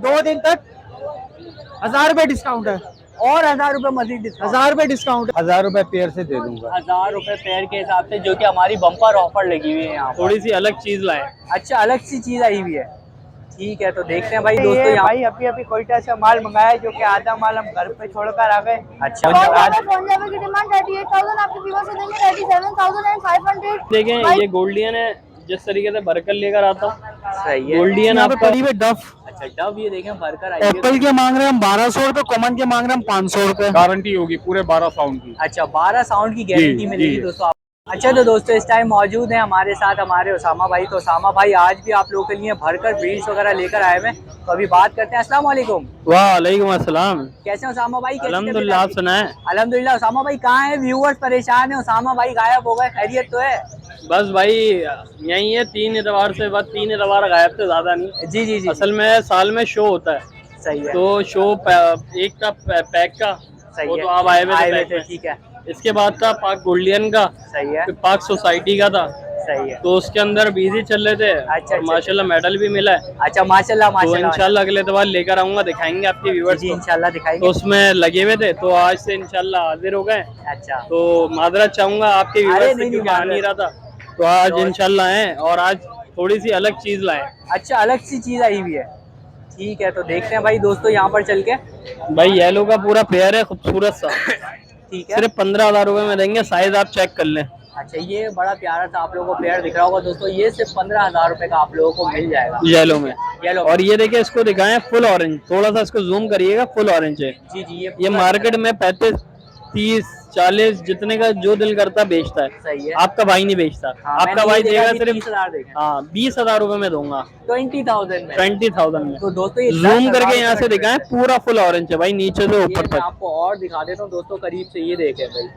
2 दिन तक 1000 रुपए डिस्काउंट है और 1000 रुपए मजीद डिस्काउंट। 1000 रुपए डिस्काउंट 1000 रुपए पेयर से दे दूंगा। 1000 रुपए पेयर के हिसाब से, जो कि हमारी बम्पर ऑफर लगी हुई है यहाँ पर। थोड़ी सी अलग चीज लाए। अच्छा, अलग सी चीज आई हुई है। ठीक है, तो देखते हैं भाई दोस्तों। यहाँ भाई अभी कोयटा से माल मंगाया है, जो कि आधा माल हम घर पे छोड़कर आ गए। अच्छा, पंजाबी की डिमांड 38,000, आपके व्यूअर्स से देंगे 37,500। देखें ये गोल्डियन है, जिस तरीके से भरकर लेकर आता हूँ। सही है। गोल्डियन यहाँ पे आपका पड़ी हुई डफ। अच्छा, डब ये देखें भरकर आई एप्पल के मांग रहे हैं हम 1200 रुपए, कॉमन के मांग रहे हैं हम 500 रुपए। गारंटी होगी पूरे 12 साउंड की। अच्छा, 12 साउंड की गारंटी मिलेगी दोस्तों। अच्छा, तो दोस्तों इस टाइम मौजूद है हमारे साथ हमारे उसामा भाई। तो उसामा भाई आज भी आप लोगों के लिए भरकर ब्रीड्स वगैरह लेकर आए हुए, तो अभी बात करते हैं। अस्सलाम वालेकुम। वालेकुम अस्सलाम। कैसे हैं उसामा भाई? अल्हम्दुलिल्लाह, आप सुनाएं? अल्हम्दुलिल्लाह। उसामा भाई कहाँ हैं? व्यूअर्स परेशान है, उसामा भाई गायब हो गए, खैरियत तो है? बस भाई यही है, 3 इतवार से, बस 3 इतवार गायब थे, ज्यादा नहीं। जी जी जी। असल में साल में शो होता है। सही है। तो शो एक का पैक का, वो तो आप आए हुए थे। ठीक है। इसके बाद था पाक गोल्डियन का। सही है। फिर पाक सोसाइटी का था। सही है। तो उसके अंदर बिजी चल रहे थे। अच्छा, और माशाल्लाह मेडल भी मिला है। अच्छा, माशाल्लाह तो माशाल्लाह। इंशाल्लाह अगले इतवार लेकर आऊंगा, दिखाएंगे आपके व्यूअर्स को। इंशाल्लाह दिखाएंगे। तो उसमें लगे हुए थे, तो आज से इंशाल्लाह हाजिर हो गए। अच्छा, तो माजरत चाहूंगा आपके व्यूअर्स से, क्योंकि आ नहीं रहा था। तो आज इंशाल्लाह है, और आज थोड़ी सी अलग चीज लाए। अच्छा, अलग सी चीज आई हुई है। ठीक है, तो देखते हैं भाई दोस्तों यहाँ पर चल के। भाई येलो का पूरा पेयर है, खूबसूरत सा। ठीक है। सिर्फ 15,000 रुपए में देंगे, साइज आप चेक कर लें। अच्छा, ये बड़ा प्यारा सा आप लोगों को पेयर दिख रहा होगा दोस्तों, ये सिर्फ 15,000 रुपए का आप लोगों को मिल जाएगा येलो में। येलो। और ये देखिए, इसको दिखाएं फुल ऑरेंज, थोड़ा सा इसको जूम करिएगा, फुल ऑरेंज है। जी जी। ये मार्केट में 35, 30, 40 जितने का जो दिल करता बेचता है। सही है। आपका भाई नहीं बेचता। आपका भाई देगा सिर्फ 20,000 रुपए में दूंगा। 20,000 में। 20,000 में। तो दोस्तों ये जूम करके यहाँ से दिखाएं, पूरा फुल ऑरेंज है भाई, नीचे से ऊपर तक। आपको और दिखा देता हूँ दोस्तों करीब से, ये देखें भाई।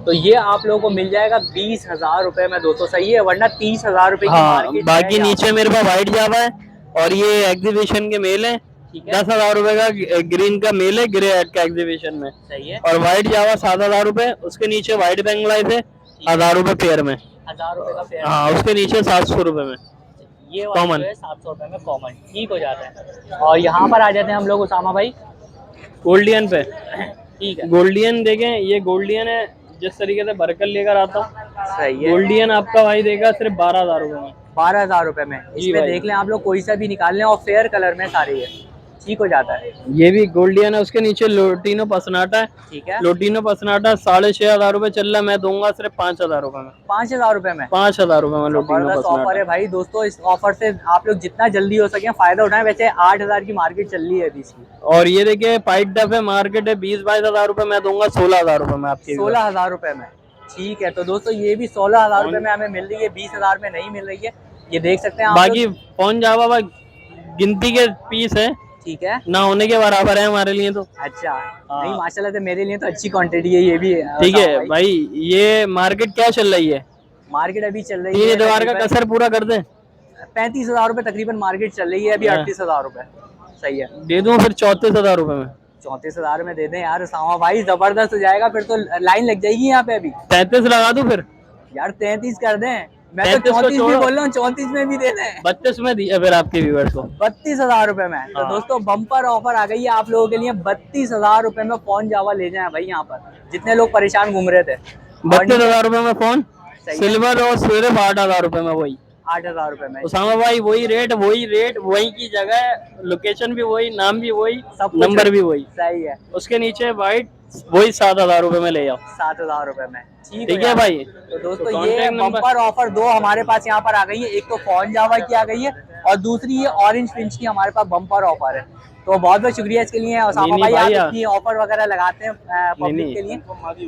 तो ये आप लोगों को मिल जाएगा 20,000 रुपए में दोस्तों। सही है, वरना 30,000 रुपए की मार्केट। बाकी नीचे मेरे पास व्हाइट जावा है, और ये एग्जीबिशन के मेल है। 10,000 रुपए का ग्रीन का मेल है, ग्रे हेड का एग्जीबिशन में। सही है। और व्हाइट जावा 7,000 रुपए, उसके नीचे व्हाइट बेंगलाइज है 1,000 रुपए पेयर में। 1000 रुपए का पेयर। हाँ, उसके नीचे 700 रुपए में ये कॉमन। 700 रुपए में कॉमन ठीक हो जाता है। और यहाँ पर आ जाते हैं हम लोग उसामा भाई गोल्डियन पे। ठीक है। गोल्डियन देखें, ये गोल्डियन है, जिस तरीके से भरकर लेकर आता हूँ। सही है। गोल्डियन आपका भाई देगा सिर्फ 12,000 रुपए में। 12,000 रुपए में। इसमें देख लें आप लोग, कोई सा भी निकाल लें, और फेयर कलर में सारे ये ठीक हो जाता है। ये भी गोल्डियन है, उसके नीचे लोटिनो पसनाटा है। ठीक है। लोटिनो पसनाटा 6,500 रुपए चल रहा है, मैं दूंगा सिर्फ 5,000 रुपए में। 5,000 रुपए में। 5,000 रुपए में लोटिनो पसनाटा ऑफर है भाई दोस्तों। इस ऑफर से आप लोग जितना जल्दी हो सके फायदा उठाएं। वैसे 8,000 की मार्केट चल रही है अभी इसकी। और ये देखिए पाइट डफ है, मार्केट है 20-22,000 रुपए, मैं दूंगा 16,000 रुपए में आपके। 16,000 रुपए में। ठीक है, तो दोस्तों ये भी 16,000 रुपए में हमें मिल रही है, 20,000 में नहीं मिल रही है। ये देख सकते हैं आप। बाकी फोन जावा भाई गिनती के पीस है, ठीक है, ना होने के बराबर है हमारे लिए तो। अच्छा नहीं माशाल्लाह, तो मेरे लिए तो अच्छी क्वांटिटी है ये भी। ठीक है भाई, ये मार्केट क्या चल रही है? मार्केट अभी चल रही 3 है, इतवार का कसर पूरा कर दे। 35,000 रुपए तकरीबन मार्केट चल रही है अभी। 38,000 रुपए। सही है, दे दूं फिर 34,000 रुपए में। 34,000 में दे दें यार सामा भाई, जबरदस्त हो जाएगा फिर तो। लाइन लग जाएगी यहाँ पे अभी। 33 लगा दूं फिर? यार 33 कर दें, मैं तो 34 भी बोल रहा हूँ, 34 में भी दे दें। 32 में दिया फिर आपके व्यूअर्स को। 32,000 रुपए में। तो दोस्तों बम्पर ऑफर आ गई है आप लोगों के लिए। 32,000 रुपए में फोन जावा ले जाए भाई, यहाँ पर जितने लोग परेशान घूम रहे थे। 32,000 रुपए में फोन सिल्वर, और सिर्फ 8,000 रुपए में वही। 8,000 रुपए में उसामा भाई वही रेट, वही की जगह, लोकेशन भी वही, नाम भी वही, सब नंबर भी वही। सही है। उसके नीचे व्हाइट वही 7,000 रुपए में ले जाओ। 7,000 रुपए में ठीक है भाई। तो दोस्तों ये बम्पर ऑफर 2 हमारे पास यहाँ पर आ गई है। एक तो फोन जावा की आ गई है, और दूसरी ये ऑरेंज फिंच की हमारे पास बम्पर ऑफर है। तो बहुत बहुत शुक्रिया इसके लिए उसामा भाई, आप इतनी ऑफर वगैरह लगाते हैं पब्लिक के लिए।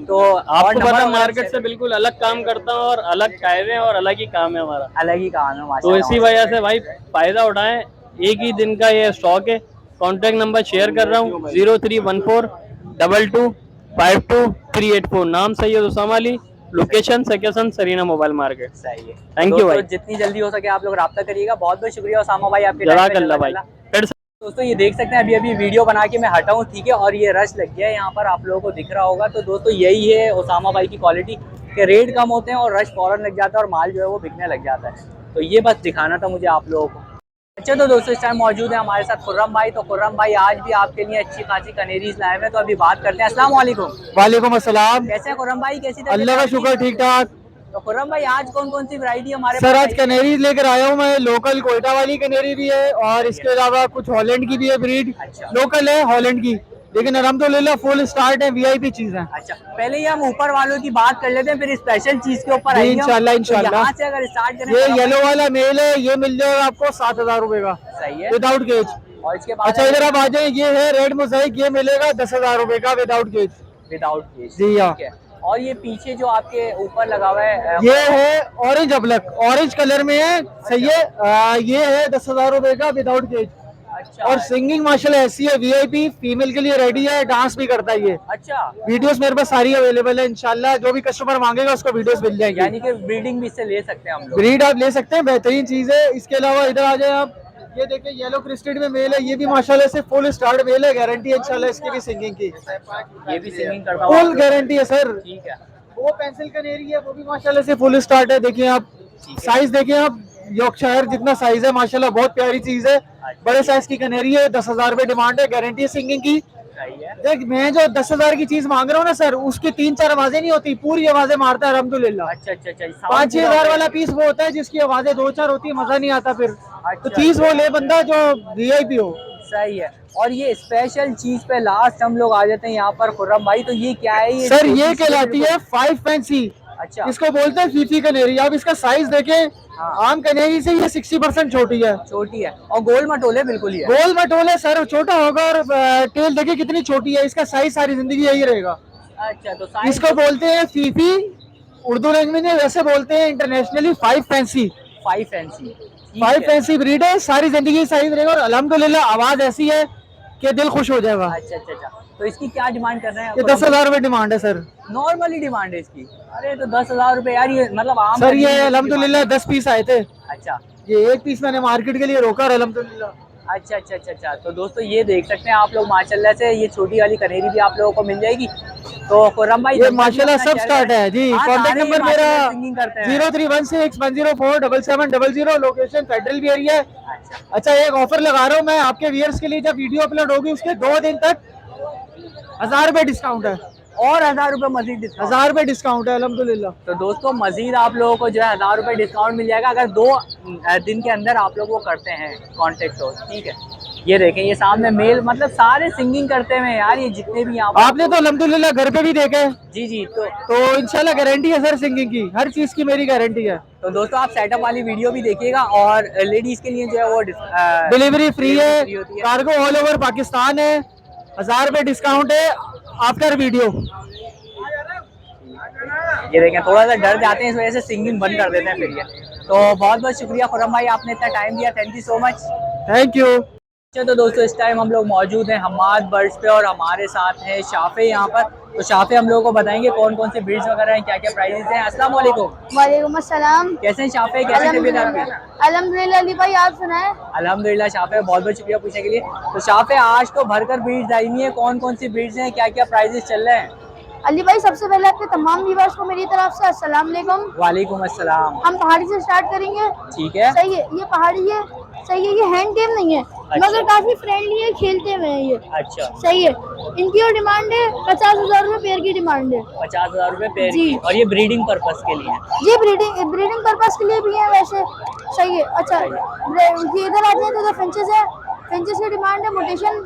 तो आपको पता मार्केट से बिल्कुल अलग काम करता हूँ, और अलग कायदे और अलग ही काम है हमारा। अलग ही काम है तो इसी वजह से भाई फायदा उठाएं। एक ही दिन का ये स्टॉक है। कॉन्टेक्ट नंबर शेयर कर रहा हूँ, 0314225238 नाम सैयद उसामा अली, लोकेशन सेकेशन सरीना मोबाइल मार्केट। सही है, थैंक यू भाई। जितनी जल्दी हो सके आप लोग राब्ता करिएगा। बहुत बहुत शुक्रिया उसामा भाई आपके। जज़ाकल्लाह भाई। दोस्तों ये देख सकते हैं अभी अभी वीडियो बना के मैं हटा हूँ, ठीक है, और ये रश लग गया है यहाँ पर, आप लोगों को दिख रहा होगा। तो दोस्तों यही है उसामा भाई की क्वालिटी, के रेट कम होते हैं और रश फौरन लग जाता है और माल जो है वो बिकने लग जाता है। तो ये बस दिखाना था मुझे आप लोगों को। अच्छा तो दोस्तों इस टाइम मौजूद है हमारे साथ खुर्रम भाई। तो खुर्रम भाई आज भी आपके लिए अच्छी खासी कनेरीज लाए हुए हैं, तो अभी बात करते हैं। अस्सलाम वालेकुम। वालेकुम अस्सलाम। कैसे हैं खुर्रम भाई, कैसी तबीयत अल्लाह का आपकी? शुक्र, ठीक ठाक। तो खुर्रम भाई आज कौन कौन सी वैरायटी हमारे सर पास आज आई है? कनेरीज लेकर आया हूँ मैं। लोकल कोयटा वाली कनेरी भी है और इसके अलावा कुछ हॉलैंड की भी है ब्रीड। अच्छा। लोकल है हॉलैंड की, लेकिन अल्हम्दुलिल्लाह फुल स्टार्ट है, वीआईपी चीज है। अच्छा पहले ही हम ऊपर वालों की बात कर लेते हैं, फिर स्पेशल चीज के ऊपर जी आएंगे हम। इंशाल्लाह तो इंशाल्लाह। यहाँ से अगर स्टार्ट करें ये खुर्रम येलो भाई, वाला मेल है, ये मिल जाएगा आपको 7,000 रुपए का, सही है। Without cage. और इसके बाद अच्छा इधर आप आ जाए, ये है रेड मोज़ाइक, ये मिलेगा 10,000 रुपए का विदाउट केज। विदाउट केस, जी हाँ। ठीक है। और ये पीछे जो आपके ऊपर लगा हुआ है ये है ऑरेंज अबलक, ऑरेंज कलर में है, सही है। ये है 10,000 रुपए का विदाउट केज। अच्छा और सिंगिंग माशाल्लाह ऐसी है, वीआईपी फीमेल के लिए रेडी है, डांस भी करता है ये। अच्छा, वीडियोस मेरे पास सारी अवेलेबल है, इंशाल्लाह जो भी कस्टमर मांगेगा उसको वीडियोस मिल जाएगी। यानी कि ब्रीडिंग भी इससे ले सकते हैं हम लोग। ब्रीड आप ले सकते हैं, बेहतरीन चीज है। इसके अलावा इधर आ जाए आप, ये देखिए येलो क्रिस्टेड में मेल है, ये भी माशाल्लाह से फुल स्टार्ट मेल है, गारंटी है इंशाल्लाह इसकी भी सिंगिंग की। ये भी सिंगिंग करता हूँ, फुल गारंटी है सर। ठीक है। वो पेंसिल कनेरी है, वो भी माशाल्लाह से फुल स्टार्ट है। देखिए आप साइज देखिए आप, यॉर्कशायर जितना साइज है माशाल्लाह, बहुत प्यारी चीज है। बड़े साइज की कनेरी है, 10,000 रुपए डिमांड है, गारंटी है सिंगिंग की। सही है। देख मैं जो 10,000 की चीज मांग रहा हूँ ना सर, उसकी 3-4 आवाजें नहीं होती, पूरी आवाजें मारता है अल्हम्दुलिल्लाह। अच्छा अच्छा अच्छा, 5-6 हजार वाला पीस वो होता है जिसकी आवाजें 2-4 होती है, मजा नहीं आता फिर। तो चीज वो ले बंदा जो वीआईपी हो। सही है। और ये स्पेशल चीज पे लास्ट हम लोग आ जाते हैं यहाँ पर खुर्रम भाई, तो ये क्या है? ये सर ये छोटी सी कहलाती है 5 फैंसी। अच्छा, इसको बोलते हैं फीफी कनेरी। आप इसका साइज देखें, हाँ। आम कनेरी से ये 60% छोटी है। छोटी है और गोल मटोले बिल्कुल ही है। गोल मटोले सर छोटा होगा, और टेल देखिए कितनी छोटी है। इसका साइज सारी जिंदगी यही रहेगा। अच्छा तो साइज इसको बोलते हैं फीफी, उर्दू लैंग्वेज में वैसे बोलते हैं internationally 5 fancy. 5 fancy, 5 fancy breed है, सारी जिंदगी साइज रहेगा, और अल्हम्दुलिल्लाह आवाज ऐसी है कि दिल खुश हो जाएगा। अच्छा अच्छा अच्छा, तो इसकी क्या डिमांड कर रहे हैं? ये 10,000 रुपए डिमांड है सर। नॉर्मली डिमांड है इसकी? अरे तो 10,000 रुपए यार, ये मतलब आम सर ये कनेरी की अल्हम्दुलिल्लाह 10 पीस आए थे, डिमांड। अच्छा ये एक पीस मैंने मार्केट के लिए रोका, और अल्हम्दुलिल्लाह। अच्छा अच्छा अच्छा अच्छा, तो दोस्तों ये देख सकते हैं आप लोग माशाल्लाह से, ये छोटी वाली कनेरी भी आप लोगों को मिल जाएगी। तो खुर्रम भाई ये माशाल्लाह सब स्टार्ट है जी। कॉन्टेक्ट नंबर मेरा सिंगिंग करते हैं। 0316104100, लोकेशन फेडरल भी एरिया है। अच्छा एक ऑफर लगा रहा हूँ मैं आपके व्यूअर्स के लिए, जब वीडियो अपलोड होगी उसके 2 दिन तक 1,000 रुपए डिस्काउंट है। और 1,000 रुपए मजीद डिस्काउंट? 1,000 रुपए डिस्काउंट है अल्हम्दुलिल्लाह। तो दोस्तों मजीद आप लोगों को जो है 1,000 रुपए डिस्काउंट मिल जाएगा अगर 2 दिन के अंदर आप लोग वो करते हैं कॉन्टेक्ट हो, ठीक है। ये देखें ये सामने मेल, मतलब सारे सिंगिंग करते हुए यार, ये जितने भी यहाँ पर। आपने तो अल्हम्दुलिल्लाह घर पे भी देखे। जी जी, तो इंशाल्लाह गारंटी है सर सिंगिंग की, हर चीज की मेरी गारंटी है। तो दोस्तों आप सेटअप वाली वीडियो भी देखिएगा, और लेडीज के लिए जो है वो डिलीवरी फ्री है, फ्री होती है। कार्गो ऑल ओवर पाकिस्तान है, 1,000 रुपए डिस्काउंट है आफ्टर वीडियो। ये देखें थोड़ा सा डर जाते हैं, इस वजह से सिंगिंग बंद कर देते हैं फिर ये। तो बहुत बहुत शुक्रिया खुर्रम भाई, आपने इतना टाइम दिया, thank you so much. Thank you. अच्छा तो दोस्तों इस टाइम हम लोग मौजूद हैं हमाद बर्ड्स पे, और हमारे साथ है शाफे यहाँ पर। तो शाफे हम लोगों को बताएंगे कौन कौन से ब्रीड्स वगैरह हैं, क्या क्या प्राइसेस हैं। अस्सलाम वालेकुम। वालेकुम अस्सलाम। कैसे हैं शाफे, कैसे तबीयत आपकी? अल्हम्दुलिल्लाह अली भाई, आप सुनाए? अल्हम्दुलिल्लाह शाफे, बहुत बहुत शुक्रिया पूछने के लिए। तो शाफे आज तो भरकर ब्रीड्स आई हुई है, कौन कौन सी ब्रीड्स हैं, क्या क्या प्राइजेस चल रहे हैं? अली भाई सबसे पहले आपके तमाम व्यूअर्स को मेरी तरफ से अस्सलाम वालेकुम। वालेकुम अस्सलाम। हम पहाड़ी से स्टार्ट करेंगे, ठीक है। सही है। ये पहाड़ी है, सही है। ये हैंड टेम नहीं है, मगर काफी फ्रेंडली है, खेलते हुए हैं ये, अच्छा सही है। इनकी और डिमांड है 50,000 रुपए पेयर की डिमांड है। 50,000 रुपए पेयर जी। की, और ये ब्रीडिंग पर्पस के लिए है? ये ब्रीडिंग पर्पस के लिए भी है वैसे, सही है। अच्छा ये इधर आ जाए तो फिंचेस है, फिंचेस की डिमांड है, मोटेशन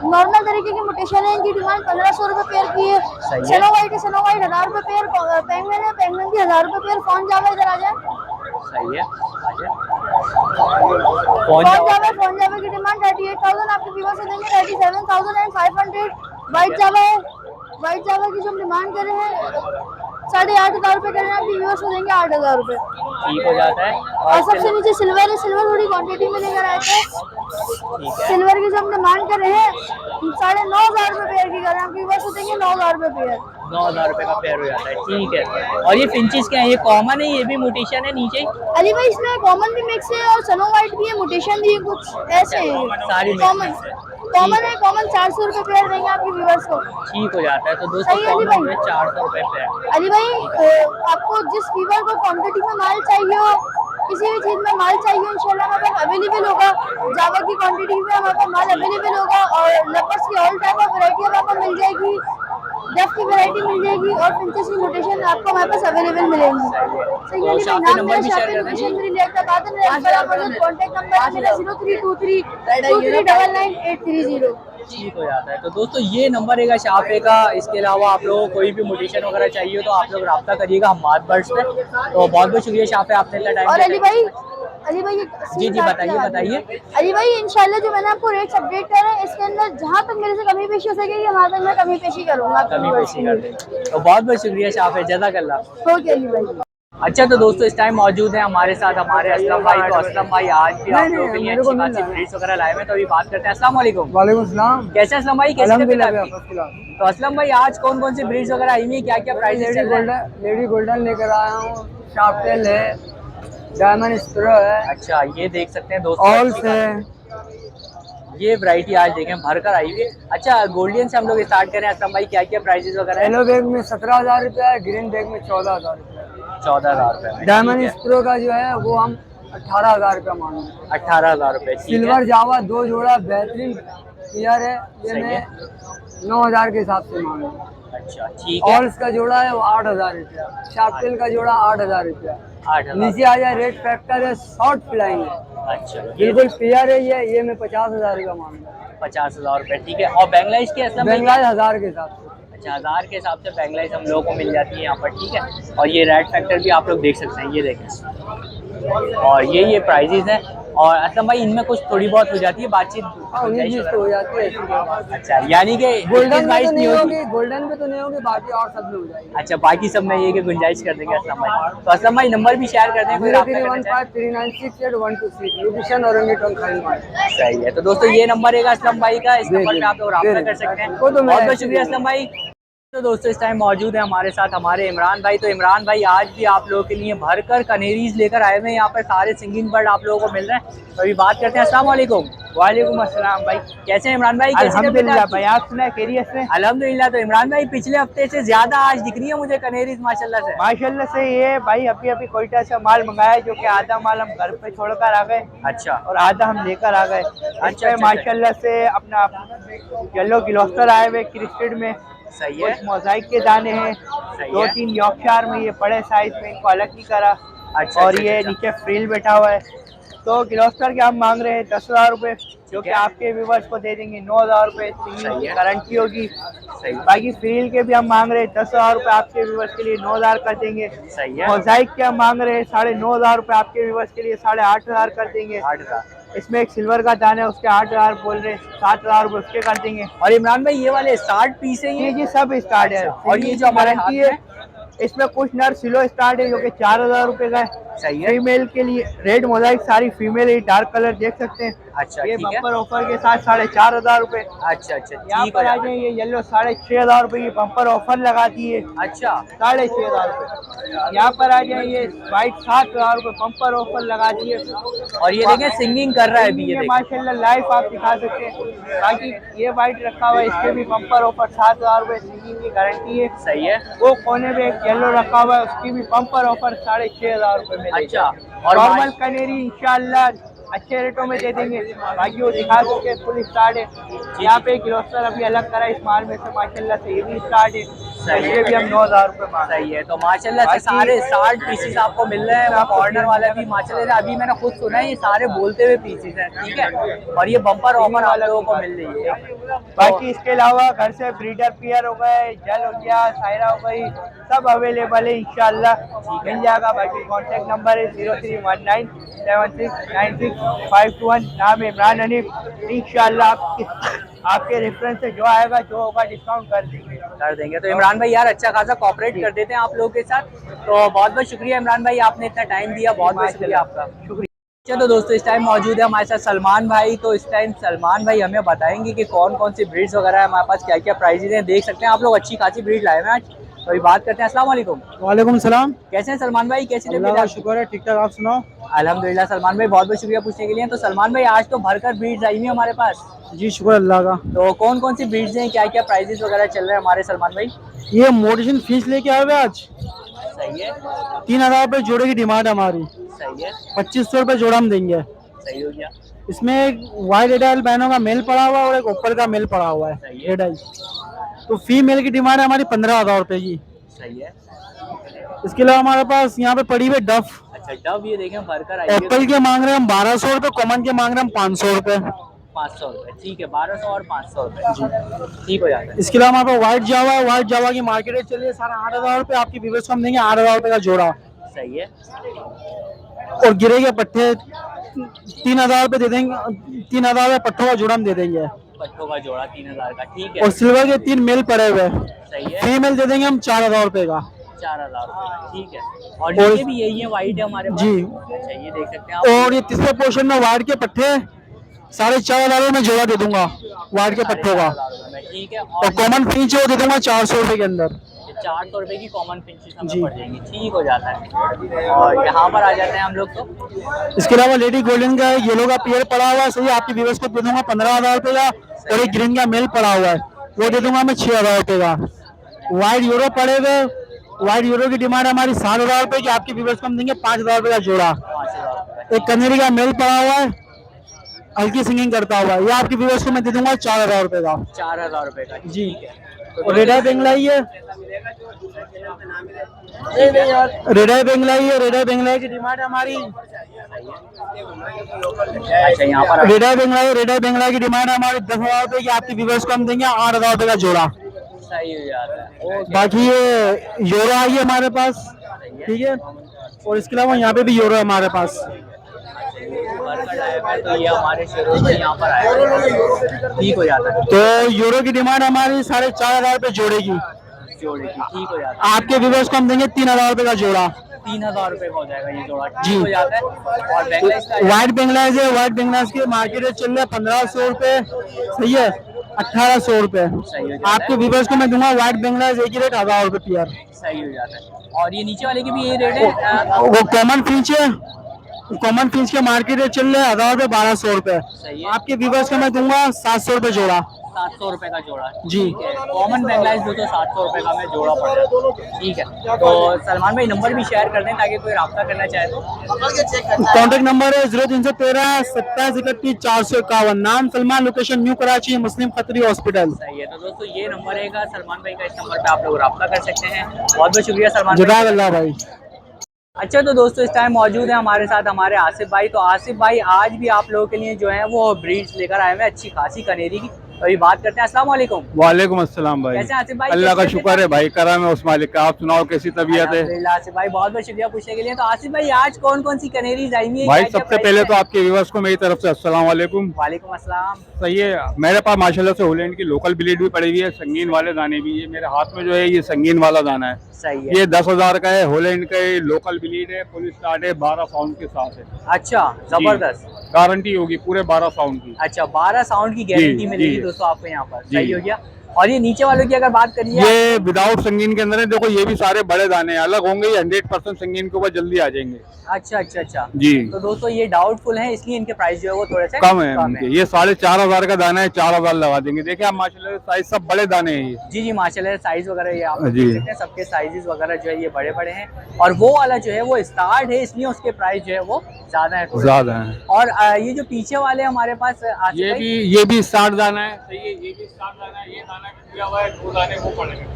नॉर्मल तरीके की मोटेशन है, इनकी डिमांड 1,500 रुपए पेयर की है। सनो वाइट है, सनो वाइट 1,000 रुपए पेयर, पेंगुइन है, पेंगुइन की 1,000 रुपए पेयर। फोन जावा इधर आ जाए, सही है। फोन जावा की डिमांड 38,000 आपके व्यूअर्स से देंगे, 37,500। वाइट जावा है, वाइट जावा की जो हम डिमांड कर रहे हैं 8,500 रुपए कर रहे हैं, आपके व्यूअर्स को देंगे 8,000 रुपए, ठीक हो जाता है। और सबसे नीचे सिल्वर है, सिल्वर थोड़ी क्वांटिटी में लेकर आए थे। सिल्वर की जो हम डिमांड कर रहे हैं 9,500 रुपए पेयर की कर रहे हैं, आपके व्यूअर्स को देंगे 9,000 रुपए पेयर। 9,000 रुपए का पेयर हो जाता है, ठीक है। और ये फिंचेस क्या है, ये कॉमन है, ये भी म्यूटेशन है नीचे? अली भाई इसमें कॉमन भी मिक्स है और सनो वाइट भी है, म्यूटेशन भी है, कुछ ऐसे है। सारी कॉमन है, कॉमन 400 रुपए पेयर देंगे आपके व्यूअर्स को, ठीक हो जाता है। तो दोस्तों सही है अली कॉमन भाई। में 400 रुपए पेयर। अली भाई आपको जिस व्यूअर को क्वांटिटी में माल चाहिए हो किसी भी चीज में माल चाहिए इंशाल्लाह हमारे पास अवेलेबल होगा। जावा की क्वांटिटी में हमारे पास माल अवेलेबल होगा और लेपर्स की ऑल टाइप ऑफ वैरायटी आपको मिल जाएगी, डफ की वैरायटी मिल जाएगी और फिंचेस की म्यूटेशन आपको हमारे पास अवेलेबल मिलेंगी। सही है, शॉप पे नंबर भी शेयर कर देंगे। कॉन्टैक्ट नंबर है मेरा 0323 2399 ठीक हो जाता है। तो दोस्तों ये नंबर है शाफे का। इसके अलावा आप लोगों को कोई भी मोटिवेशन वगैरह चाहिए हो तो आप लोग रब्ता करिएगा हमाद बर्ड्स पे। तो बहुत बहुत शुक्रिया शाफे, आपने इतना टाइम और अली भाई जी बताइए। अली भाई इंशाल्लाह जो मैंने आपको रेट्स अपडेट कर रहे हैं इसके अंदर जहाँ तक मेरे से कमी पेशी हो सकेगी वहाँ तक मैं कमी पेशी करूंगा। कमी पेशी कर देंगे। तो बहुत बहुत शुक्रिया शाफे, जज़ाकल्लाह। ओके अली भाई। अच्छा तो दोस्तों इस टाइम मौजूद है हमारे साथ हमारे असलम भाई। तो असलम भाई आज भी आप लोगों के लिए अच्छी खासी ब्रीड्स वगैरह लाए हैं। तो अभी बात करते हैं। अस्सलाम वालेकुम। वालेकुम सलाम। कैसे असलम भाई, कैसे अल्हम्दुलिल्लाह तबीयत आपकी? तो असलम भाई आज कौन कौन सी ब्रीड्स वगैरह आई हुई है, क्या क्या प्राइस चल रहा है? लेडी गोल्डन लेकर आया हूँ, शार्पटेल है, डायमंड स्प्रो है, अच्छा ये देख सकते हैं दोस्तों, ऑल्स है। ये वैरायटी आज देखें भरकर आई हुई है। अच्छा गोल्डियन से हम लोग स्टार्ट करें असलम भाई, क्या क्या प्राइसेस वगैरह है? येलो बैग में 17,000 रुपया है, ग्रीन बैग में 14,000 रुपया है। 14,000 रुपये। डायमंड स्प्रो का जो है वो हम 18,000 रुपया मांगे। 18,000 रुपये। सिल्वर जावा 2 जोड़ा बेहतरीन क्लियर है, ये सही मैं है। 9,000 के हिसाब से मांगे। अच्छा ठीक है। ऑल्स का जोड़ा है वो 8,000 रुपया, शार्पटेल का जोड़ा 8,000 रुपया। 8,000। नीचे आ जाए रेड फैक्टर है, शॉर्ट फ्लाइंग है, अच्छा बिल्कुल क्लियर है, ये मैं 50,000 रुपया मांगा। 50,000 रुपये ठीक है। और बैंगलाइज के असलम भाई? बेंगलाइज 1,000 के हिसाब से। अच्छा 1000 के हिसाब से बैंगलाइज हम लोगों को मिल जाती है यहाँ पर, ठीक है। और ये रेड फैक्टर भी आप लोग देख सकते हैं, ये देखें। और ये प्राइजेस हैं। और असलम भाई इनमें कुछ थोड़ी बहुत हो जाती है बातचीत, उन्नीस बीस तो हो जाती है ऐसी कोई बात नहीं। अच्छा यानी कि गोल्डन में तो नहीं होती? होगी, गोल्डन में तो नहीं होगी, बाकी और सब में हो जाएगी। अच्छा बाकी सब में ये कि गुंजाइश कर देंगे असलम भाई। तो असलम भाई नंबर भी शेयर कर दें कोई रब्ता करना चाहे। 0315396812 लोकेशन औरंगेटन खान। सही है। तो दोस्तों ये नंबर है असलम भाई का, इस नंबर पे आप लोग रब्ता कर सकते हैं। बहुत बहुत शुक्रिया असलम भाई। तो दोस्तों इस टाइम मौजूद है हमारे साथ हमारे इमरान भाई। तो इमरान भाई आज भी आप लोगों के लिए भरकर कनेरीज लेकर आए हुए हैं। यहाँ पर सारे सिंगिंग बर्ड आप लोगों को मिल रहे हैं। तो अभी बात करते हैं। अस्सलाम वालेकुम। वालेकुम अस्सलाम भाई। कैसे हैं इमरान भाई? अल्हम्दुलिल्लाह भाई, आप सुना खैरियत से? अल्हम्दुलिल्लाह। तो इमरान भाई पिछले हफ्ते से ज्यादा आज दिख रही है मुझे कनेरीज माशाल्लाह से। माशाल्लाह से ये भाई अभी कोयटा से माल मंगाया है, जो कि आधा माल हम घर पे छोड़कर आ गए अच्छा और आधा हम लेकर आ गए। अच्छा। माशाल्लाह से अपना येलो गिलोस्टर आए हुए क्रिस्टेड में, सही है। कुछ मोजाइक के दाने हैं, सही है। 2-3 यॉर्कशायर में, ये बड़े साइज में, इनको अलग नहीं करा। अच्छा, और अच्छा, ये अच्छा। नीचे फ्रिल बैठा हुआ है। तो गिलोस्टर के हम मांग रहे हैं 10,000 रुपये, जो कि है। आपके व्यूवर्स को दे देंगे 9,000 रुपये, सही सिंगिंग की है। गारंटी होगी। सही है। बाकी फ्रिल के भी हम मांग रहे हैं 10,000 रुपये, आपके व्यूवर्स के लिए 9,000 कर देंगे। सही है। मोजाइक के हम मांग रहे हैं 9,500 रुपये, आपके व्यूवर्स के लिए 8,500 कर देंगे। 8,000। इसमें एक सिल्वर का दाना है, उसके 8,000 बोल रहे हैं, 7,000 रुपये उसके कर देंगे। और इमरान भाई ये वाले 60 पीस है ये? जी सब स्टार्ट है। अच्छा। और ये जो हमारे गारंटी हाथ है, इसमें कुछ नर सिलो स्टार्ट है जो कि 4,000 रुपये का है। सही है। फीमेल के लिए रेड मोजाइक सारी फीमेल है, डार्क कलर देख सकते हैं। अच्छा ये ठीक है। बम्पर ऑफर के साथ 4,500 रुपये। अच्छा अच्छा यहाँ ठीक पर आ है। जाए, ये येलो 6,500 रुपये की बम्पर ऑफर लगा दी है। अच्छा 6,500 रुपये। यहाँ पर आ जाए, ये वाइट 7,000 रुपये बम्पर ऑफर लगा दिए। और ये देखें सिंगिंग कर रहा है अभी, ये देखें। माशाल्लाह लाइव आप दिखा सकते हैं। बाकी ये वाइट रखा हुआ है, इसके भी बम्पर ऑफर 7,000 रुपये, सिंगिंग की गारंटी है। सही है। वो कोने में एक येलो रखा हुआ है, उसकी भी बम्पर ऑफर 6,500 रुपये में। अच्छा। और नॉर्मल कनेरी इंशाल्लाह अच्छे रेटों में दे देंगे। बाकी वो दिखा सकते हैं, फुल स्टार्ट है। यहाँ पे गिलोस्टर अभी अलग करा इस माल में से, माशाल्लाह से ये भी स्टार्ट है। सही ये भी हम 9,000 रुपये मांग। सही है। तो माशाल्लाह से सारे 60 पीसेस आपको मिल रहे हैं। कॉर्नर वाला भी माशाल्लाह से अभी मैंने खुद सुना है, ये सारे बोलते हुए पीसेस हैं, ठीक है। और ये बम्पर ऑफर आप लोगों को मिल रही है। बाकी इसके अलावा घर से ब्रीडर पियर हो गए, जल हो गया, सायरा हो गई, सब अवेलेबल है इंशाल्लाह मिल जाएगा। बाकी कॉन्टैक्ट नंबर है 0319769651। नाम है इमरान हनीफ। इंशाल्लाह आपके रेफरेंस से जो आएगा, जो होगा, डिस्काउंट कर देंगे। तो इमरान भाई यार अच्छा खासा कॉपरेट कर देते हैं आप लोगों के साथ। तो बहुत बहुत शुक्रिया इमरान भाई, आपने इतना टाइम दिया, बहुत बहुत शुक्रिया आपका। शुक्रिया। तो दोस्तों इस टाइम मौजूद है हमारे साथ सलमान भाई। तो इस टाइम सलमान भाई हमें बताएंगे कि कौन कौन सी ब्रीड्स वगैरह है हमारे पास, क्या क्या प्राइजेज हैं। देख सकते हैं आप लोग अच्छी खासी ब्रीड लाए हैं आज। तो अभी बात करते हैं। अस्सलाम वालेकुम। वालेकुम सलाम। कैसे हैं सलमान भाई, कैसी अल्लाह का शुक्र है, ठीक ठाक। आप सुनाओ? अल्हम्दुलिल्लाह सलमान भाई, बहुत बहुत शुक्रिया पूछने के लिए। तो सलमान भाई आज तो भरकर ब्रीड्स आई हुई है हमारे पास। जी शुक्र अल्लाह का। तो कौन कौन सी ब्रीड्स हैं, क्या क्या प्राइजेस वगैरह चल रहे हैं हमारे सलमान भाई? ये मोटिशन फीस लेके आए हुए आज। सही है। 3000 रुपये जोड़े की डिमांड है हमारी। सही है। 2500 रुपये जोड़ा हम देंगे। सही हो गया। इसमें एक वाइट रेड आई बैनों का मेल पड़ा हुआ है और एक ऊपर का मेल पड़ा हुआ है सही है। रेड आई। तो फीमेल की डिमांड है हमारी 15,000 रुपये की। सही है। इसके अलावा हमारे पास यहाँ पे पड़ी हुई डफ अच्छा डब ये देखें भरकर आई एप्पल के मांग रहे हैं हम 1200 रुपये, कॉमन के मांग रहे हैं हम 500 रुपये। 500 रुपये ठीक है। 1200 और 500 रुपये ठीक हो जाता है। इसके अलावा हमारे पास व्हाइट जावा है। व्हाइट जावा की मार्केट रेट चलिए सारा 8,000 रुपये। आपकी व्यूवर्स को हम देंगे 8,000 रुपये का जोड़ा। सही है। और गिरे के पट्टे 3,000 रुपये दे देंगे। 3,000 रुपये पट्टों का जोड़ा हम दे देंगे। पट्टों का जोड़ा 3000 का ठीक है। और सिल्वर के 3 मेल पड़े हुए हैं। सही है। फीमेल दे देंगे हम 4,000 रुपये का। 4000 रुपये ठीक है। और नीचे भी यही है वाइट है हमारे पास। जी। अच्छा ये देख सकते हैं आप। और ये तीसरे पोर्शन में वाइट के पट्टे 4,500 में जोड़ा दे दूंगा वाइट के पट्टों का। 4,500 में ठीक है। और कॉमन फिंच वो दे दूंगा 400 रुपये के अंदर। 400 रुपये की कॉमन फिंचेस हमें जी। पड़ जाएंगी ठीक हो जाता है। और यहाँ पर आ जाते हैं हम लोग तो। इसके अलावा लेडी गोल्डन का येलो का पेयर पड़ा हुआ है। सही आपकी व्यूवर्स को दे दूंगा 15,000 रुपये का। और एक ग्रीन का मेल पड़ा हुआ है वो दे दूंगा मैं 6,000 रुपये का। व्हाइट यूरो पड़े हुए। व्हाइट यूरो की डिमांड हमारी 7,000 रुपये की। आपकी व्यूवर्स को हम देंगे 5,000 रुपये का जोड़ा। 5000 रुपये एक कनेरी का मेल पड़ा हुआ है हल्की सिंगिंग करता हुआ है। ये आपकी व्यूवर्स को मैं दे दूंगा 4,000 रुपये का। 4000 रुपये का जी। ठीक है। और रेड आई बेंगलाई है। रेड आई बेंगलाई है। रेड आई बेंगलाई की डिमांड हमारी अच्छा यहाँ पर रेड आई बेंगलाई। रेड आई बेंगलाई की डिमांड हमारी 10,000 रुपये की। आपकी व्यूवर्स को हम देंगे 8,000 रुपये का जोड़ा। सही हो जाता है। ओके बाकी ये यूरो आई है हमारे पास ठीक है। और इसके अलावा यहाँ पे भी यूरो है हमारे पास। वर्कर आया है तो ये हमारे शोरूम से यहाँ पर आया ठीक हो जाता है। तो यूरो की डिमांड हमारी 4,500 रुपये जोड़े की। जोड़े की ठीक हो जाता है। आपके व्यूवर्स को हम देंगे 3,000 रुपये का जोड़ा। 3000 रुपये का हो जाएगा ये जोड़ा जी। ठीक हो जाता है। और बेंगलाइज का व्हाइट बेंगलाइज है। व्हाइट बेंगलाइज की मार्केट रेट चल रहा है 1,500 रुपये। सही है 1,800 रुपये। सही हो जाता है। आपके व्यूवर्स को मैं दूंगा व्हाइट बेंगलाइज एक ही रेट 1,000 रुपये पेयर। सही हो जाता है। और ये नीचे वाले की भी यही रेट है। वो कॉमन फिंच है। कॉमन फिंच के मार्केट रेट चल रहा है 1,000 रुपये 1,200 रुपये। सही है। आपके व्यूवर्स को मैं दूंगा 700 रुपये जोड़ा। 700 रुपये का जोड़ा जी। ठीक है। कॉमन बेंगलाइज दो तो 700 रुपये का हमें जोड़ा पड़ रहा है ठीक है। तो सलमान भाई नंबर भी शेयर कर दें ताकि कोई रब्ता करना चाहे तो। कॉन्टेक्ट नंबर है 0313 27 31 451। नाम सलमान, लोकेशन न्यू कराची, मुस्लिम खतरी हॉस्पिटल। सही है। तो दोस्तों ये नंबर रहेगा सलमान भाई का। इस नंबर पे आप लोग रब्ता कर सकते हैं। बहुत बहुत शुक्रिया सलमान भाई। जज़ाकल्लाह भाई। अच्छा तो दोस्तों इस टाइम मौजूद है हमारे साथ हमारे आसिफ भाई। तो आसिफ भाई आज भी आप लोगों के लिए जो है वो ब्रीड्स लेकर आए हुए हैं अच्छी खासी कनेरी की। तो अभी बात करते हैं। अस्सलाम वालेकुम। वालेकुम अस्सलाम भाई। कैसे हैं आसिफ भाई? अल्लाह का कैसे हैं? शुक्र है भाई, करम है उस मालिक का। आप सुनाओ कैसी तबीयत है? अल्हम्दुलिल्लाह आसिफ भाई बहुत बहुत शुक्रिया पूछने के लिए। तो आसिफ भाई आज कौन कौन सी कनेरीज आई हुई है? भाई क्या-क्या सबसे प्राइस पहले है? तो आपके व्यूवर्स को मेरी तरफ से अस्सलाम वालेकुम। वालेकुम अस्सलाम। सही है। मेरे पास माशाल्लाह से होलैंड की लोकल ब्रीड भी पड़ी हुई है, संगीन वाले दाने भी। ये मेरे हाथ में जो है ये संगीन वाला दाना है। सही है। ये 10,000 का है। होलैंड का ये लोकल ब्रीड है। फुल स्टार्ट है 12 साउंड के साथ है। अच्छा जबरदस्त। गारंटी होगी पूरे 12 साउंड की। अच्छा 12 साउंड की गारंटी जी, मिलेगी जी। दोस्तों आपको यहाँ पर। जी। सही हो गया। और ये नीचे वालों की अगर बात करिए ये विदाउट संगीन के अंदर है। देखो ये भी सारे बड़े दाने हैं, अलग होंगे। ये 100% संगीन के ऊपर जल्दी आ जाएंगे। अच्छा अच्छा अच्छा जी। तो दोस्तों ये डाउटफुल है इसलिए इनके प्राइस जो है वो थोड़े से कम है उनके। ये 4,500 का दाना है, 4,000 लगा देंगे। देखिए आप माशाल्लाह साइज सब बड़े दाने हैं ये। जी जी माशाल्लाह साइज वगैरह ये आप जी। देख सकते हैं सबके साइजेस वगैरह जो है ये बड़े बड़े हैं। और वो वाला जो है वो स्टार्ट है इसलिए उसके प्राइस जो है वो ज्यादा है थोड़े। ज्यादा है। और ये जो पीछे वाले हमारे पास आसिफ ये भाई, भी 60 दाना है। सही है। ये भी 60 दाना है। ये दाना भी दिया हुआ है। 2 दाने वो पड़ेंगे।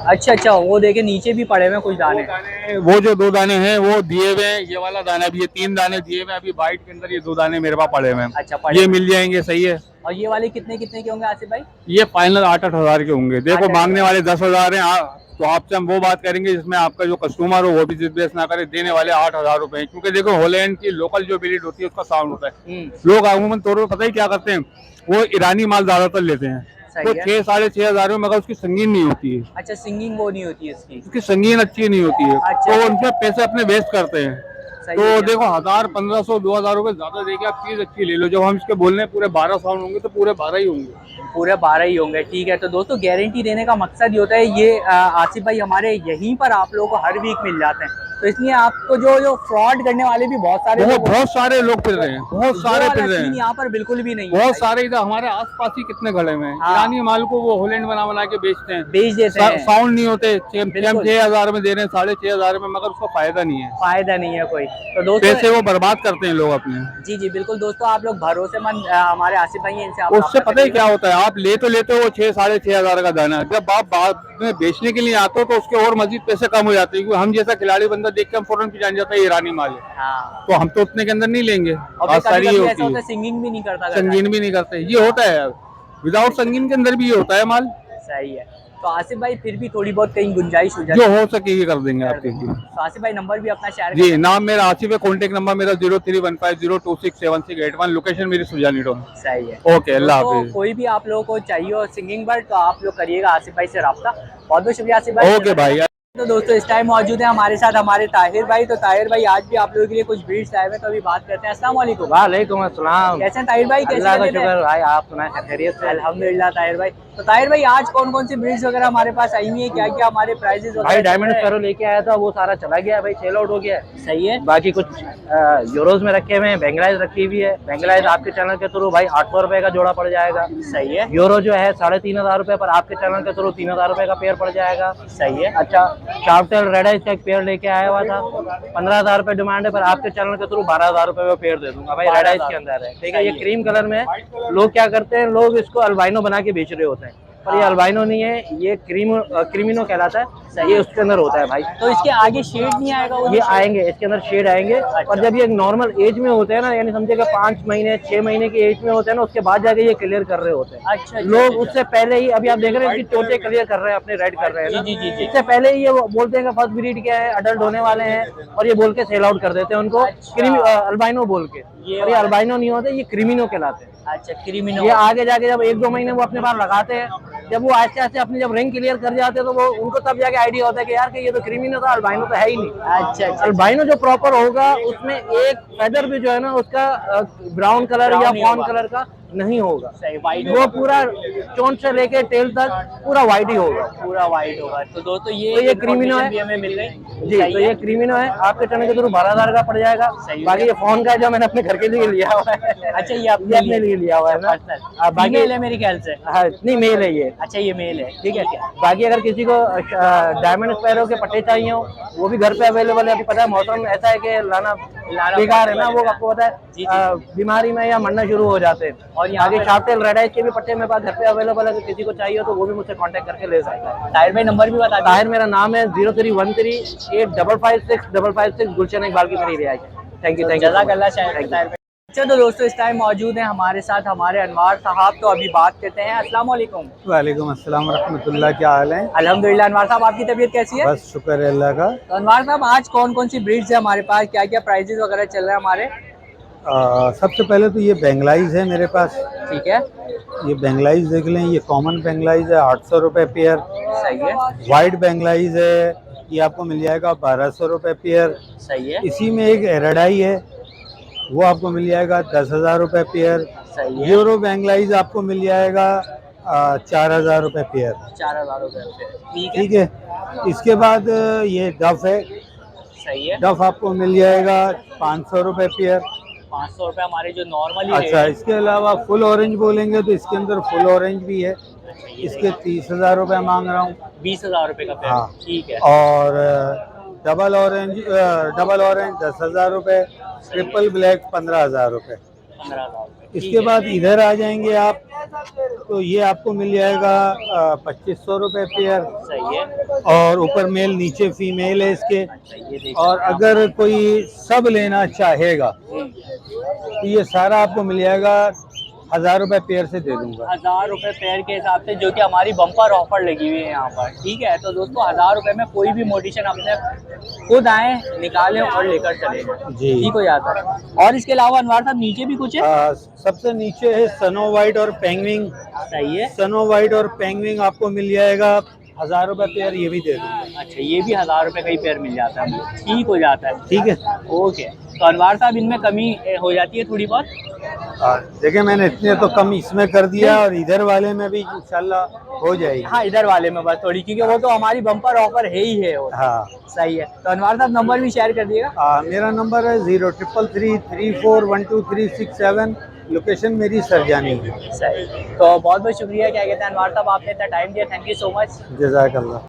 अच्छा अच्छा वो देखे नीचे भी पड़े हुए हैं कुछ दाने। वो जो 2 दाने हैं वो दिए हुए हैं। ये वाला दाना भी, ये 3 दाने दिए हुए हैं। अभी वाइट के अंदर ये 2 दाने मेरे पास पड़े हुए हैं। अच्छा पड़े ये हुए। मिल जाएंगे। सही है। और ये वाले कितने कितने के होंगे आसिफ भाई? ये फाइनल 8-8 हजार के होंगे। देखो 8-8 मांगने वाले 10,000 हैं। तो आपसे हम वो बात करेंगे जिसमें आपका जो कस्टमर हो वो भी जिद ना करे। देने वाले 8,000 रुपए हैं। क्योंकि देखो होलैंड की लोकल जो ब्रीड होती है उसका साउंड होता है। लोग अमूमन तौर पर पता ही क्या करते हैं, वो ईरानी माल ज्यादातर लेते हैं। सही तो है। 6-6,500 हजार में, मगर उसकी संगीन नहीं होती है। अच्छा सिंगिंग वो नहीं होती है इसकी। उसकी संगीन अच्छी नहीं होती है। अच्छा। तो उनसे पैसे अपने वेस्ट करते हैं। सही तो है। देखो 1,000, 1,500, 2,000 रुपए ज्यादा देके आप चीज अच्छी ले लो। जब हम इसके बोलने पूरे 12 साउंड होंगे तो पूरे 12 ही होंगे। पूरे 12 ही होंगे। ठीक है। तो दोस्तों गारंटी देने का मकसद ये होता है। ये आसिफ भाई हमारे यहीं पर आप लोगों को हर वीक मिल जाते हैं। तो इसलिए आपको जो फ्रॉड करने वाले भी बहुत सारे लोग बहुत सारे लोग फिर रहे हैं, बहुत सारे फिर रहे हैं। यहाँ पर बिल्कुल भी नहीं है बहुत भाई। सारे इधर हमारे आसपास ही कितने खड़े हुए हैं। हाँ। ईरानी माल को वो होलैंड बना बना के बेचते हैं, बेच देते हैं, साउंड नहीं होते, हम बिल्कुल। 6,000 में दे रहे हैं, 6,500 में, मगर उसका फायदा नहीं है, फायदा नहीं है कोई। तो दोस्तों पैसे वो बर्बाद करते हैं लोग अपने। जी जी बिल्कुल दोस्तों, आप लोग भरोसेमंद हमारे आसिफ भाई हैं, इनसे आप उससे रब्ता पता ही करिएगा। क्या होता है, आप लेते हो 6,000-6,500 का दाना, जब आप बाद में बेचने के लिए आते हो तो उसके और मजीद पैसे कम हो जाते हैं, क्योंकि हम जैसा खिलाड़ी बंदा देख के हम फौरन पहचान जाता है ईरानी माल है, हाँ। तो हम तो उतने के अंदर नहीं लेंगे। और बात सारी कभी ये ऐसा होती होता है, है सिंगिंग भी नहीं करता, संगीन भी नहीं करते, ये होता है विदाउट संगीन के अंदर भी ये होता है माल। सही है। तो आसिफ भाई फिर भी थोड़ी बहुत कहीं गुंजाइश हो जाती जो है हो सके ये कर देंगे आपके लिए। तो आसिफ भाई नंबर भी अपना शेयर जी, नाम मेरा आसिफ है, कॉन्टेक्ट नंबर मेरा 0315026761, मेरी सुजानी टोन। सही है। ओके, अल्लाह दोस्तों, हाफिज। कोई भी आप लोगों को चाहिए हो सिंगिंग बर्ड तो आप लोग करिएगा आसिफ भाई से रब्ता। बहुत बहुत शुक्रिया आसिफ भाई। ओके भाई। तो दोस्तों इस टाइम मौजूद है हमारे साथ हमारे ताहिर भाई। तो ताहिर भाई आज भी आप लोगों के लिए कुछ ब्रीड्स लाए हैं, तो अभी बात करते हैं। अस्सलाम वालेकुम। वालेकुम अस्सलाम। कैसे हैं ताहिर भाई? कैसे अल्लाह का चल रहे हैं? शुक्र भाई, आप सुनाए खैरियत से? अल्हम्दुलिल्लाह ताहिर भाई। तो ताहिर भाई आज कौन कौन सी ब्रीड्स वगैरह हमारे पास आई हुई है, क्या क्या हमारे प्राइजेस भाई डायमंड स्पैरो लेके आया था, वो सारा चला गया भाई, सेल आउट हो गया है। सही है। बाकी कुछ यूरोज में रखे हुए हैं, बेंगलाइज रखी हुई है। बेंगलाइज आपके चैनल के थ्रू भाई 800 रुपए का जोड़ा पड़ जाएगा। सही है। यूरो जो है 3,500 रुपए पर, आपके चैनल के थ्रू 3,000 रुपए का पेयर पड़ जाएगा। सही है। अच्छा, शार्पटेल रेड आइज का एक पेयर लेके आया हुआ था, 15,000 रुपए डिमांड है, पर आपके चैनल के थ्रू 12,000 रुपए में पेयर दे दूंगा भाई। रेड आइज के अंदर है, ठीक है। ये क्रीम कलर में है। लोग क्या करते हैं, लोग इसको अल्बाइनो बना के बेच रहे होते हैं, पर ये अल्बाइनो नहीं है, ये क्रीमिनो कहलाता है, ये उसके अंदर होता है भाई। तो इसके आगे शेड नहीं आएगा? वो ये आएंगे, इसके अंदर शेड आएंगे। और जब ये नॉर्मल एज में होते हैं ना, यानी समझिएगा 5 महीने 6 महीने की एज में होते हैं ना, उसके बाद जाके ये क्लियर कर रहे होते हैं। अच्छा, लोग उससे पहले ही, अभी आप देख रहे हैं कि चोटे क्लियर कर रहे हैं, अपने रेड कर रहे हैं ना। जी, जी, जी। इससे पहले ही ये बोलते हैं कि फर्स्ट ब्रीड क्या है, अडल्ट होने वाले हैं, और ये बोल के सेल आउट कर देते हैं उनको, अल्बाइनो बोल के। और ये अल्बाइनो नहीं होते, ये क्रीमिनो कहलाते हैं। अच्छा, क्रीमिनो। ये आगे जाके जब 1-2 महीने वो अपने पास लगाते हैं, जब वो आस्ते आस्ते अपनी जब रिंग क्लियर कर जाते हैं, तो वो उनको तब जाके आइडिया होता है कि यार कि ये तो क्रीमिनो था, अल्बाइनो तो है ही नहीं। अच्छा, अल्बाइनो जो प्रॉपर होगा, उसमें एक फेदर भी जो है ना उसका ब्राउन कलर या फॉन कलर का नहीं होगा। सही, वाइट वो पूरा चोंच से लेके टेल तक पूरा वाइट ही होगा। पूरा वाइट होगा। तो दोस्तों तो ये क्रीमिनो है। भी हमें मिल गई जी, तो ये क्रीमिनो है, आपके चैनल के थ्रू 12,000 का पड़ जाएगा। बाकी ये फोन का है जो मैंने अपने घर के लिए लिया हुआ है। अच्छा, ये अपने लिए लिया हुआ है ना। बाकी मेल है मेरे ख्याल से। हाँ, नहीं मेल है ये। अच्छा, ये मेल है, ठीक है। बाकी अगर किसी को डायमंड स्पैरो के पट्टे चाहिए हो, वो भी घर पे अवेलेबल है। अभी पता है मौसम ऐसा है कि लाना बेकार है ना, वो आपको पता है बीमारी में या मरना शुरू हो जाते हैं। और यहाँ के शार्पटेल रेड आइज के भी पट्टे मेरे पास घर पे अवेलेबल है, किसी को चाहिए तो वो भी मुझसे कांटेक्ट करके ले सकता है। ताहिर भाई नंबर भी बता दीजिए। ताहिर मेरा नाम है, 0313855655 गुलशन इकबाल की मेरी रिहाइश है। Thank you, thank you. जज़ाकल्लाह ताहिर भाई। अच्छा, तो दोस्तों इस टाइम मौजूद हैं हमारे साथ हमारे अनवार साहब। तो अभी बात करते हैं। अस्सलाम वालेकुम। वालेकुम अस्सलाम रहमतुल्लाह, क्या हाल है? अल्हम्दुलिल्लाह। अनवार साहब आपकी तबीयत कैसी है? बस शुक्र है अल्लाह का। तो अनवार साहब आज कौन कौन सी ब्रीड्स है हमारे पास, क्या क्या प्राइजेस वगैरह चल रहे हैं हमारे? सबसे पहले तो ये बेंगलाइज है मेरे पास। ठीक है। ये बेंगलाइज देख लें, ये कॉमन बेंगलाइज है 800 रुपये पेयर। सही है। वाइट बेंगलाइज है, ये आपको मिल जाएगा 1200 रुपये पेयर। सही है। इसी में एक एराडाई है, वो आपको मिल जाएगा 10,000 रुपये पेयर। सही है। यूरो बेंगलाइज आपको मिल जाएगा 4,000 रुपये पेयर। 4,000 रुपए। ठीक है। इसके बाद ये डफ है, सही है। डफ आपको मिल जाएगा 500 रुपये पेयर। 500 रुपए हमारे जो नॉर्मली। अच्छा, इसके अलावा फुल ऑरेंज बोलेंगे तो इसके अंदर फुल ऑरेंज भी है, इसके 30,000 रुपये मांग रहा हूँ। 20,000 रुपए का पेयर। हाँ। ठीक है। और डबल ऑरेंज 10,000 रुपये, ट्रिपल ब्लैक 15,000 रुपये। 15,000 रुपए। इसके बाद इधर आ जाएंगे आप, तो ये आपको मिल जाएगा 2,500 रुपये पेयर। सही है। और ऊपर मेल नीचे फीमेल है इसके। अच्छा, ये देख और अगर कोई सब लेना चाहेगा तो ये सारा आपको मिल जाएगा 1,000 रुपये पेयर से दे दूंगा। 1,000 रुपए पेयर के हिसाब से, जो कि हमारी बम्पर ऑफर लगी हुई है यहाँ पर। ठीक है। तो दोस्तों 1,000 रुपए में कोई भी मोटिशन अपने खुद आए, निकालें और लेकर चले जाएं। जी। ठीक हो जाता है। और इसके अलावा अनवार साहब नीचे भी कुछ है? सबसे नीचे है सनो वाइट और पेंगविंग। सही है। सनो वाइट और पेंगविंग आपको मिल जाएगा 1,000 रुपये पेयर, ये भी दे दूंगा। अच्छा, ये भी 1,000 रुपए का ही पेयर मिल जाता है हमको। ठीक हो जाता है। ठीक है। ओके। तो अनवार साहब इनमें कमी हो जाती है थोड़ी बहुत? देखिए मैंने इतने तो कम इसमें कर दिया और इधर वाले में भी इंशाल्लाह हो जाएगी। हाँ इधर वाले में बस थोड़ी, क्योंकि वो तो हमारी बम्पर ऑफर है ही है वो। हाँ सही है। तो अनवर साहब नंबर भी शेयर कर दिएगा। मेरा नंबर है 0333412367। लोकेशन मेरी सरजानी है। सही। तो बहुत बहुत शुक्रिया, क्या कहते हैं अनवर साहब, आपने इतना टाइम दिया, थैंक यू सो मच। जज़ाकल्लाह।